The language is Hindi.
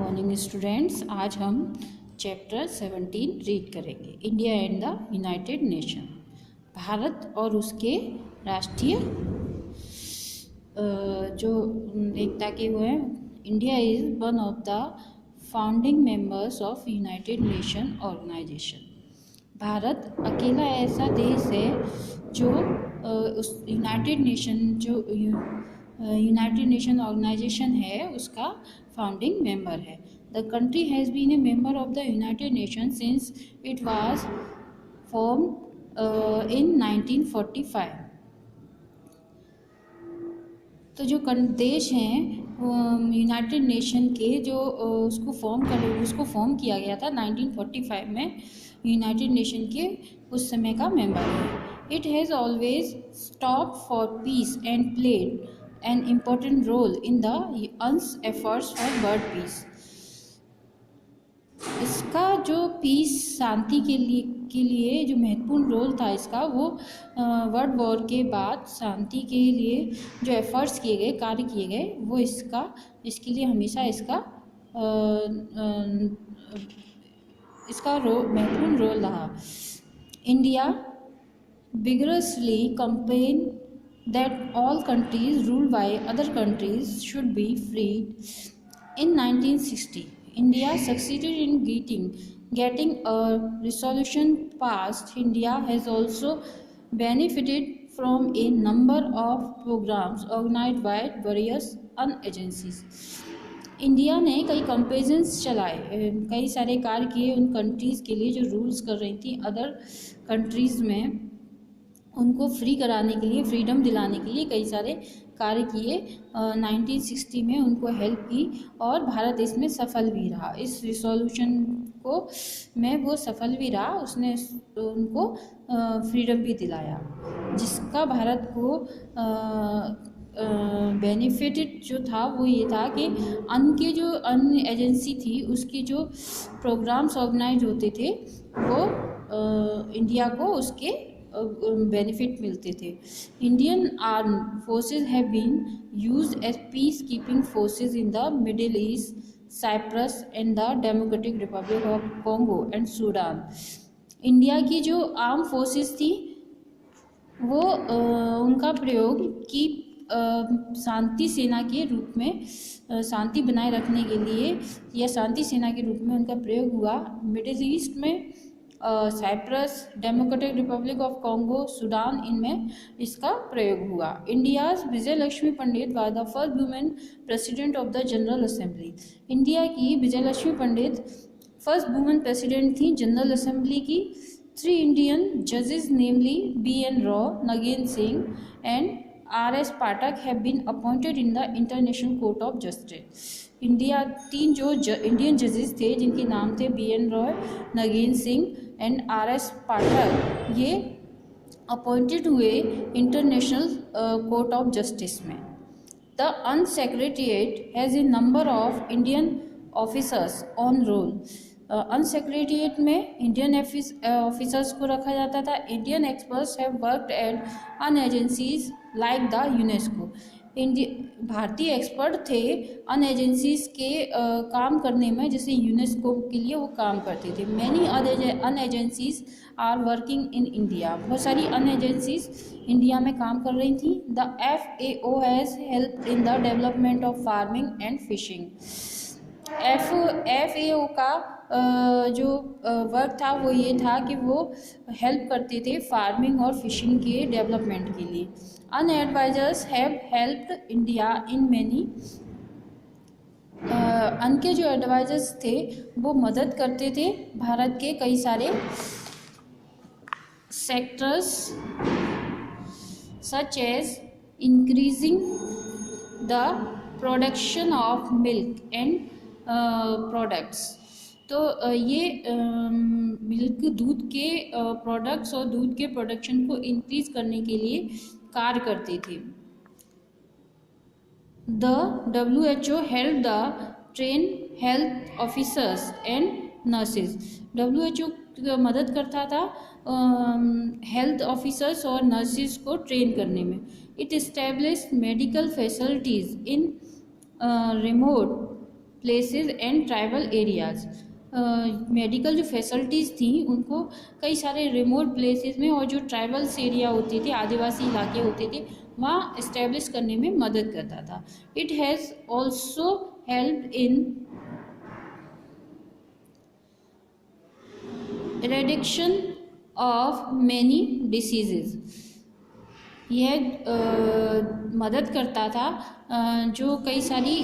Morning students. आज हम चैप्टर 17 रीड करेंगे। India and the United Nation. Bharat और उसके राष्ट्रीय जो एकता के वो हैं। India is one of the founding members of United Nation Organization. Bharat अकेला ऐसा देश है जो उस यूनाइटेड नेशन ऑर्गेनाइजेशन है उसका फाउंडिंग मेंबर है। The country has been a member of the United Nation since it was formed in 1945। तो जो देश हैं यूनाइटेड नेशन के जो उसको फॉर्म किया गया था 1945 में, यूनाइटेड नेशन के उस समय का मेंबर है। It has always stop for peace and played an important role in the UN's efforts for world peace. इसका जो पीस शांति के लिए जो महत्वपूर्ण रोल था इसका, वो वर्ल्ड वॉर के बाद शांति के लिए जो एफर्ट्स किए गए, कार्य किए गए, वो इसके लिए हमेशा इसका महत्वपूर्ण रोल रहा। India vigorously campaigned that all countries ruled by other countries should be freed. In 1960, India succeeded in getting a resolution passed. India has also benefited from a number of programs organized by various UN agencies. India ने कई कंपेजेंस चलाए, कई सारे कार्य किए उन कंट्रीज़ के लिए जो रूल्स कर रही थी अदर कंट्रीज़ में, उनको फ्री कराने के लिए, फ्रीडम दिलाने के लिए कई सारे कार्य किए। 1960 में उनको हेल्प की और भारत इसमें सफल भी रहा। इस रिसोल्यूशन में वो सफल भी रहा, उसने उनको फ्रीडम भी दिलाया, जिसका भारत को बेनिफिटेड जो था वो ये था कि अन्य एजेंसी थी उसकी जो प्रोग्राम्स ऑर्गेनाइज होते थे वो इंडिया को उसके बेनिफिट मिलते थे। Indian arm forces have been used as peace keeping forces in the Middle East, Cyprus and the Democratic Republic of Congo and Sudan. India की जो आर्म फोर्सेज थी वो उनका प्रयोग की शांति सेना के रूप में, शांति बनाए रखने के लिए या शांति सेना के रूप में उनका प्रयोग हुआ। मिडिल ईस्ट में Cyprus, Democratic Republic of Congo, Sudan, इनमें इसका प्रयोग हुआ। India's Vijaya Lakshmi Pandit was the first women president of the General Assembly. India की Vijaya Lakshmi Pandit first women president थी जनरल असेंबली की। 3 Indian judges, namely B.N. Rao, Nagin Singh and R.S. Pathak have been appointed in the International Court of Justice. 3 जो इंडियन जजेस थे जिनके नाम थे B.N. Roy, Nagin Singh and R.S. Pathak, ये अपॉइंटेड हुए इंटरनेशनल कोर्ट ऑफ जस्टिस में। The UN secretariat has a number of Indian officers on roll. UN secretariat में इंडियन ऑफिसर्स को रखा जाता था। Indian experts have worked at UN agencies like the UNESCO. भारतीय एक्सपर्ट थे अन एजेंसीज के काम करने में, जैसे यूनेस्को के लिए वो काम करते थे। Many UN agencies are working in India. बहुत सारी अन एजेंसीज इंडिया में काम कर रही थी। The FAO has help in the development of farming and fishing. FAO का जो वर्क था वो ये था कि वो हेल्प करते थे फार्मिंग और फिशिंग के डेवलपमेंट के लिए। UN advisers have helped India in many. UN के जो एडवाइजर्स थे वो मदद करते थे भारत के कई सारे sectors, such as increasing the production of milk and products. तो ये मिल्क, दूध के प्रोडक्ट्स और दूध के प्रोडक्शन को इंक्रीज करने के लिए कार्य करते थे। The WHO help the train health officers and nurses. WHO मदद करता था हेल्थ ऑफिसर्स और नर्सेज को ट्रेन करने में। It establish medical facilities in remote places and tribal areas. Medical जो फैसिलिटीज़ थी उनको कई सारे रिमोट प्लेसेस में और जो ट्राइबल्स एरिया होते थे, आदिवासी इलाके होते थे, वहाँ इस्टेब्लिश करने में मदद करता था। It has also help in eradication of many diseases. यह मदद करता था जो कई सारी